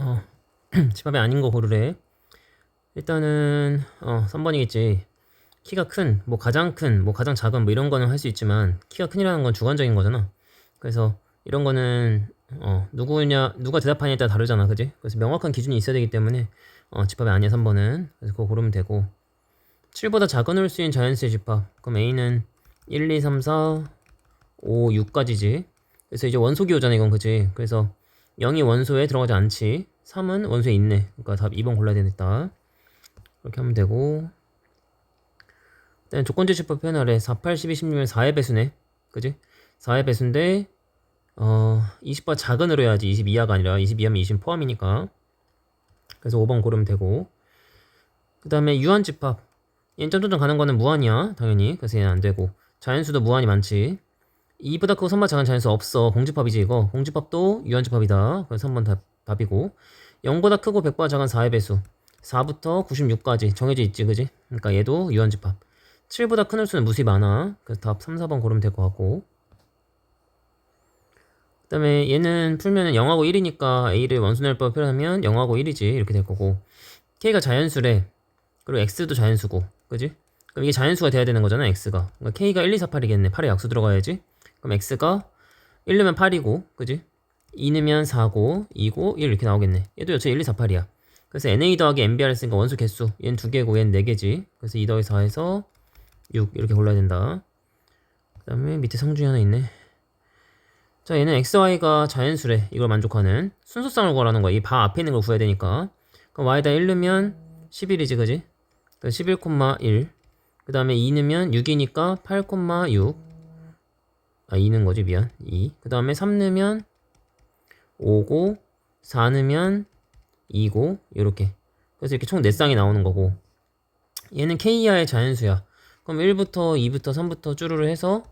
어, 집합이 아닌 거 고르래. 일단은 3번이겠지. 키가 큰, 뭐 가장 큰, 뭐 가장 작은 뭐 이런 거는 할 수 있지만 키가 큰이라는 건 주관적인 거잖아. 그래서 이런 거는 누가 대답하냐에 따라 다르잖아, 그지? 그래서 명확한 기준이 있어야 되기 때문에 집합이 아니야 3번은. 그래서 그거 고르면 되고. 7보다 작은 홀수인 자연수의 집합. 그럼 A는 1, 2, 3, 4, 5, 6까지지. 그래서 이제 원소기 오잖아 이건, 그지? 그래서 0이 원소에 들어가지 않지. 3은 원소에 있네. 그러니까 답 2번 골라야 되겠다. 그렇게 하면 되고. 일단 조건제 집합 표현하래. 4, 8, 12, 16은 4의 배수네. 그지? 4의 배수인데 20보다 작은 으로 해야지. 22하가 아니라 22하면 20 포함이니까. 그래서 5번 고르면 되고. 그 다음에 유한 집합. 얘는 점점점 가는 거는 무한이야 당연히. 그래서 얘는 안 되고. 자연수도 무한이 많지. 2보다 크고 3보다 작은 자연수 없어. 공집합이지 이거. 공집합도 유한집합이다. 그래서 3번 답이고. 0보다 크고 100보다 작은 4의 배수. 4부터 96까지 정해져 있지, 그지? 그러니까 얘도 유한집합. 7보다 큰 홀수는 무수히 많아. 그래서 답 3, 4번 고르면 될 것 같고. 그 다음에 얘는 풀면은 0하고 1이니까 A를 원소날법 표현하면 0하고 1이지. 이렇게 될 거고. K가 자연수래. 그리고 X도 자연수고. 그지? 그럼 이게 자연수가 돼야 되는 거잖아, X가. 그러니까 K가 1, 2, 4, 8이겠네. 8에 약수 들어가야지. 그럼 X가 1 넣으면 8이고, 그지? 2 넣으면 4고, 2고, 1 이렇게 나오겠네. 얘도 여차 1, 2, 4, 8이야. 그래서 NA 더하기 NBR 했으니까 원소 개수. 얘는 2개고, 얘는 4개지. 그래서 2 더하기 4에서 6 이렇게 골라야 된다. 그 다음에 밑에 상중이 하나 있네. 자, 얘는 XY가 자연수래. 이걸 만족하는. 순서쌍을 구하라는 거야. 이 바 앞에 있는 걸 구해야 되니까. 그럼 Y에다 1 넣으면 11이지, 그지? 11,1. 그 다음에 2 넣으면 6이니까 8,6. 2 넣은 거지, 미안. 2. 그 다음에 3 넣으면 5고, 4 넣으면 2고, 요렇게. 그래서 이렇게 총 4쌍이 나오는 거고. 얘는 K이하의 자연수야. 그럼 1부터 2부터 3부터 쭈루루 해서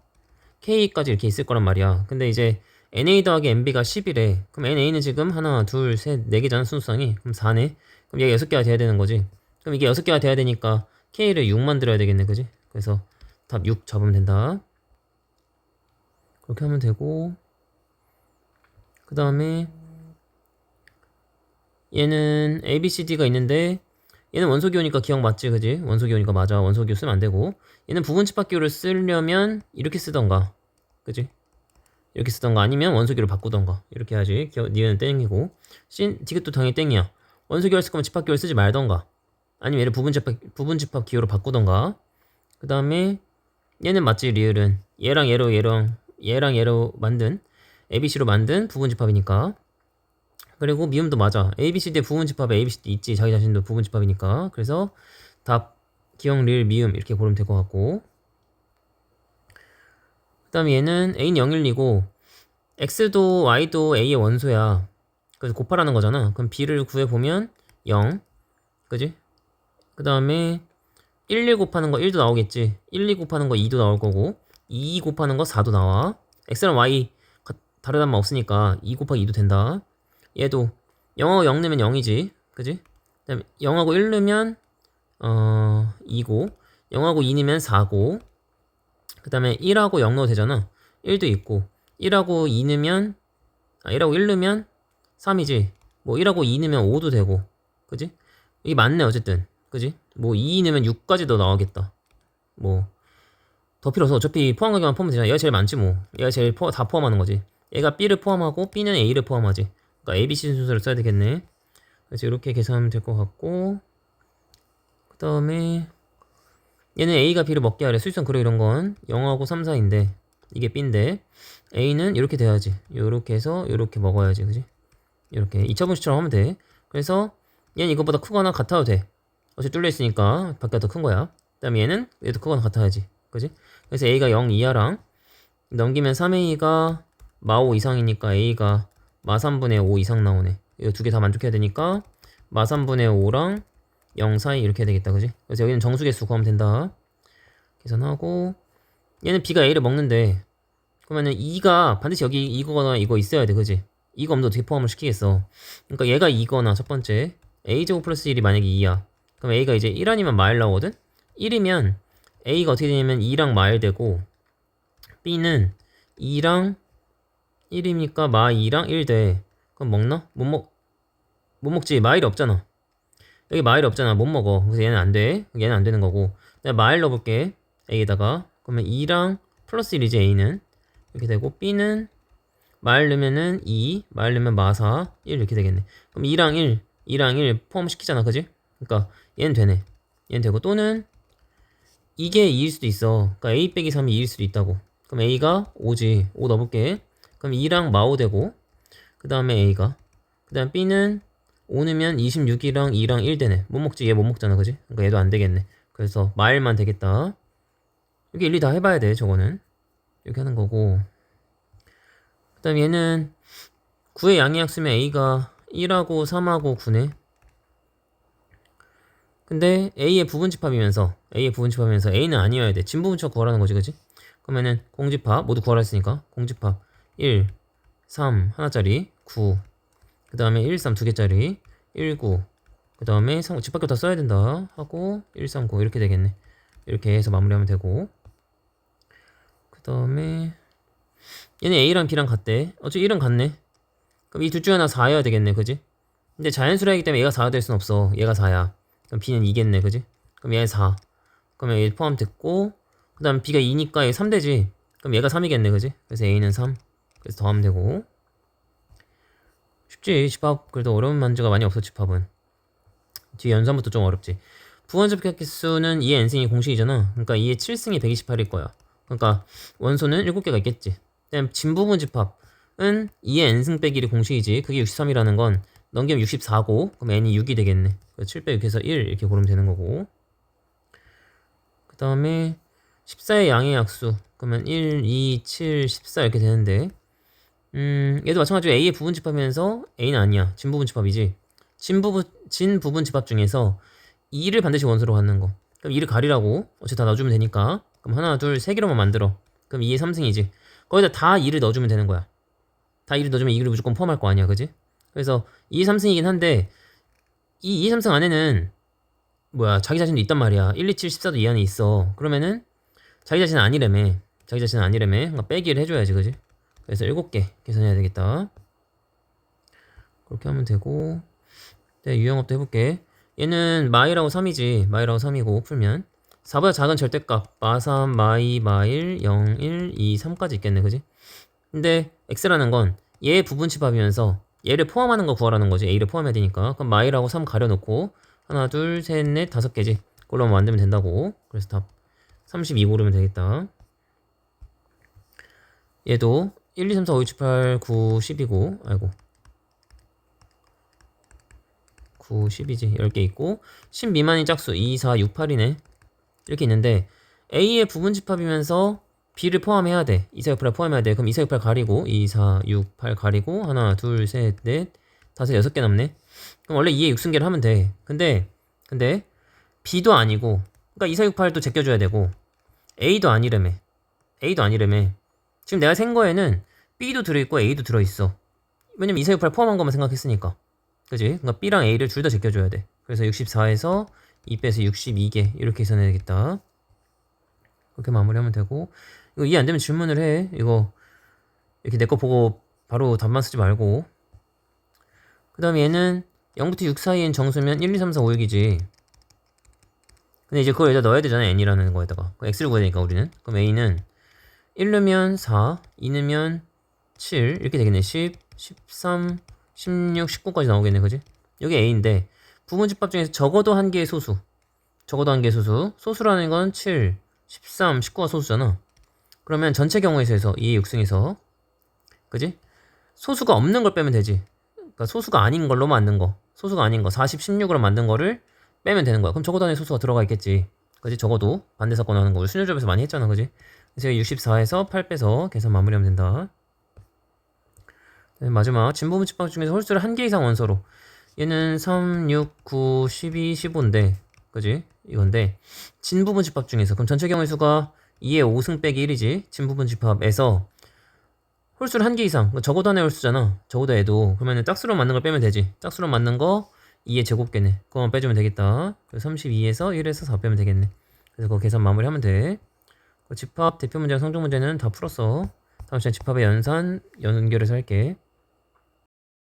K까지 이렇게 있을 거란 말이야. 근데 이제 NA 더하기 NB가 10이래. 그럼 NA는 지금 하나, 둘, 셋, 4개잖아, 순수쌍이. 그럼 4네. 그럼 얘가 6개가 돼야 되는 거지. 그럼 이게 6개가 돼야 되니까 K를 6 만들어야 되겠네, 그지? 그래서 답 6 잡으면 된다. 그렇게 하면 되고. 그 다음에 얘는 ABCD가 있는데 얘는 원소기호니까 기억 맞지, 그지? 원소기호니까 맞아. 원소기호 쓰면 안 되고. 얘는 부분집합기호를 쓰려면 이렇게 쓰던가, 그지? 이렇게 쓰던가 아니면 원소기호를 바꾸던가 이렇게 해야지. 니은 땡이고 디귿도 당연히 땡이야. 원소기호를 쓸 거면 집합기호를 쓰지 말던가 아니면 얘를 부분집합기호로 바꾸던가. 그 다음에 얘는 맞지, 리을은 얘랑 얘로 만든 ABC로 만든 부분집합이니까. 그리고 미음도 맞아. ABCD의 부분집합에 ABCD 있지. 자기 자신도 부분집합이니까. 그래서 답 기억 리을 미음 이렇게 고르면 될 것 같고. 그 다음에 얘는 A는 0, 1, 2고 X도 Y도 A의 원소야. 그래서 곱하라는 거잖아. 그럼 B를 구해보면 0. 그지? 그 다음에 1, 1 곱하는 거 1도 나오겠지. 1, 2 곱하는 거 2도 나올 거고 2 곱하는 거 4도 나와. X랑 Y 다르단 말 없으니까 2 곱하기 2도 된다. 얘도 0하고 0 넣으면 0이지. 그지? 그 다음에 0하고 1 넣으면 2고 0하고 2 넣으면 4고 그 다음에 1하고 0 넣어도 되잖아. 1도 있고 1하고 2 넣으면 1하고 1 넣으면 3이지. 뭐 1하고 2 넣으면 5도 되고. 그지? 이게 맞네 어쨌든. 그지? 뭐 2 넣으면 6까지도 나오겠다. 뭐 더 필요 없어. 어차피 포함하기만 포함하면 되잖아. 얘가 제일 많지 뭐. 얘가 제일 다 포함하는 거지. 얘가 B를 포함하고 B는 A를 포함하지. 그러니까 A, B, C 순서를 써야 되겠네. 그래서 이렇게 계산하면 될 것 같고. 그 다음에 얘는 A가 B를 먹게 하래. 수직선 그려 이런 건 0하고 3, 4인데 이게 B인데 A는 이렇게 돼야지. 요렇게 해서 요렇게 먹어야지. 그지? 이렇게 2차 분식처럼 하면 돼. 그래서 얘는 이거보다 크거나 같아도 돼. 어차피 뚫려 있으니까 밖에 더 큰 거야. 그 다음에 얘도 크거나 같아야지. 그지? 그래서 A가 0 이하랑 넘기면 3A가 마5 이상이니까 A가 마 3분의 5 이상 나오네. 이거 두 개 다 만족해야 되니까 마 3분의 5랑 0 사이 이렇게 해야 되겠다. 그지? 그래서 여기는 정수개수 구하면 된다. 계산하고 얘는 B가 A를 먹는데 그러면은 2가 반드시 여기 이거거나 이거 있어야 돼. 그지? 이거 없는데 어떻게 포함을 시키겠어. 그러니까 얘가 2거나 첫 번째 A제곱 플러스 1이 만약에 2야. 그럼 A가 이제 1 아니면 마일 나오거든? 1이면 A가 어떻게 되냐면 2랑 마일 되고 B는 2랑 1이니까 마 2랑 1 돼. 그럼 먹나? 못 먹. 못 먹지. 마일이 없잖아. 여기 마일이 없잖아. 못 먹어. 그래서 얘는 안 돼. 얘는 안 되는 거고. 내가 마일 넣어볼게. A에다가. 그러면 2랑 플러스 1이지, A는. 이렇게 되고, B는 마일 넣으면은 2, 마일 넣으면 마사, 1 이렇게 되겠네. 그럼 2랑 1 포함시키잖아. 그지? 그러니까 얘는 되네. 얘는 되고, 또는 이게 2일 수도 있어. 그러니까 A 빼기 3이 2일 수도 있다고. 그럼 A가 5지. 5 넣어볼게. 그럼 2랑 마오 되고, 그 다음에 A가. 그 다음 B는 5 넣으면 26이랑 2랑 1 되네. 못 먹지. 얘 못 먹잖아. 그지? 그러니까 얘도 안 되겠네. 그래서 마일만 되겠다. 이렇게 일일이 다 해봐야 돼. 저거는. 이렇게 하는 거고. 그 다음 얘는 9의 양의학 쓰면 A가 1하고 3하고 9네. 근데 A의 부분집합이면서 A는 아니어야 돼. 진부분집합 구하라는 거지. 그지? 그러면은 공집합 모두 구하라 했으니까 공집합 1, 3 하나짜리 9, 그 다음에 1, 3 두 개짜리 1, 9, 그 다음에 집합규 다 써야 된다 하고 1, 3, 9 이렇게 되겠네. 이렇게 해서 마무리하면 되고, 그 다음에 얘는 A랑 B랑 같대. 어차피 1은 같네. 그럼 이 둘 중에 하나 4여야 되겠네. 그지? 근데 자연수라이기 때문에 얘가 4가 될 순 없어. 얘가 4야. 그럼 B는 2겠네. 그지? 그럼 얘 4. 그러면 얘 포함됐고, 그 다음 B가 2니까 얘 3되지. 그럼 얘가 3이겠네. 그지? 그래서 A는 3. 그래서 더하면 되고. 쉽지. 집합. 그래도 어려운 문제가 많이 없어. 집합은. 뒤에 연산부터 좀 어렵지. 부원접합 개수는 2의 n승이 공식이잖아. 그러니까 2의 7승이 128일 거야. 그러니까 원소는 7개가 있겠지. 그다음 진부분 집합은 2의 n승 빼기 1이 공식이지. 그게 63이라는 건 넘기면 64고, 그럼 n이 6이 되겠네. 7 빼기 6해서 1 이렇게 고르면 되는 거고. 그 다음에 14의 양의 약수. 그러면 1, 2, 7, 14 이렇게 되는데, 얘도 마찬가지로 A의 부분 집합이면서 A는 아니야. 진부분 집합이지. 진부분 집합 중에서 2를 반드시 원소로 갖는 거. 그럼 2를 가리라고. 어차피 다 넣어주면 되니까. 그럼 하나, 둘, 세 개로만 만들어. 그럼 2의 3승이지. 거기다 다 2를 넣어주면 되는 거야. 다 2를 넣어주면 2를 무조건 포함할 거 아니야. 그지? 그래서 2의 3승이긴 한데, 이 2의 3승 안에는 자기 자신도 있단 말이야. 1, 2, 7, 14도 이 안에 있어. 그러면은 자기 자신은 아니래매. 그러니까 빼기를 해줘야지. 그지? 그래서 7개 계산해야 되겠다. 그렇게 하면 되고, 네, 유형업도 해볼게. 얘는 마이라고 3이지. 마이라고 3이고 풀면 4보다 작은 절대값 마3, 마2, 마1, 0, 1, 2, 3까지 있겠네. 그지? 근데 x라는 건 얘의 부분집합이면서 얘를 포함하는 거 구하라는 거지. a를 포함해야 되니까. 그럼 마이라고 3 가려놓고 하나, 둘, 셋, 넷, 5개지. 그걸로 만들면 된다고. 그래서 답 32 고르면 되겠다. 얘도 1, 2, 3, 4, 5, 6, 7, 8, 9, 10이고, 아이고, 9, 10이지. 10개 있고, 10 미만인 짝수 2, 4, 6, 8이네. 이렇게 있는데, A의 부분집합이면서 B를 포함해야 돼. 2, 4, 6, 8을 포함해야 돼. 그럼 2, 4, 6, 8 가리고, 2, 4, 6, 8 가리고, 하나, 둘, 셋, 넷, 다섯, 6개 남네. 그럼 원래 2의 6승계를 하면 돼. 근데, B도 아니고, 그러니까 2, 4, 6, 8도 제껴줘야 되고, A도 아니래매. 지금 내가 센 거에는 B도 들어있고 A도 들어있어. 왜냐면 2, 4, 6, 8 포함한 것만 생각했으니까. 그지? 그러니까 B랑 A를 둘 다 제껴줘야 돼. 그래서 64에서 2 빼서 62개 이렇게 계산해야 되겠다. 그렇게 마무리하면 되고, 이거 이해 안 되면 질문을 해. 이거 이렇게 내 거 보고 바로 답만 쓰지 말고. 그 다음에 얘는 0부터 6 사이인 정수면 1, 2, 3, 4, 5, 6이지. 근데 이제 그걸 여기다 넣어야 되잖아. n이라는 거에다가 x를 구해야 되니까 우리는. 그럼 a는 1 넣으면 4, 2 넣으면 7 이렇게 되겠네. 10, 13, 16, 19까지 나오겠네. 그지? 여기 a인데 부분집합 중에서 적어도 한 개의 소수. 소수라는 건 7, 13, 19가 소수잖아. 그러면 전체 경우에서 해서 2의 6승에서, 그지? 소수가 없는 걸 빼면 되지. 그러니까 소수가 아닌 걸로 만든 거. 40, 16으로 만든 거를 빼면 되는 거야. 그럼 적어도 안에 소수가 들어가 있겠지. 그지? 적어도 반대 사건 하는 거. 우리 순위조합에서 많이 했잖아. 그지? 그래서 64에서 8 빼서 계산 마무리하면 된다. 네, 마지막 진부분집합 중에서 홀수를 한 개 이상 원소로. 얘는 3, 6, 9, 12, 15인데, 그지? 이건데 진부분집합 중에서 그럼 전체 경우의 수가 2의 5승 빼기 1이지. 진부분집합에서 홀수를 한 개 이상, 적어도 하나의 홀수잖아. 적어도 해도. 그러면 짝수로 맞는 걸 빼면 되지. 짝수로 맞는 거 2의 제곱계네. 그거만 빼주면 되겠다. 그래서 32에서 1에서 4 빼면 되겠네. 그래서 그거 계산 마무리하면 돼. 집합 대표 문제랑 성적 문제는 다 풀었어. 다음 시간에 집합의 연산 연결해서 할게.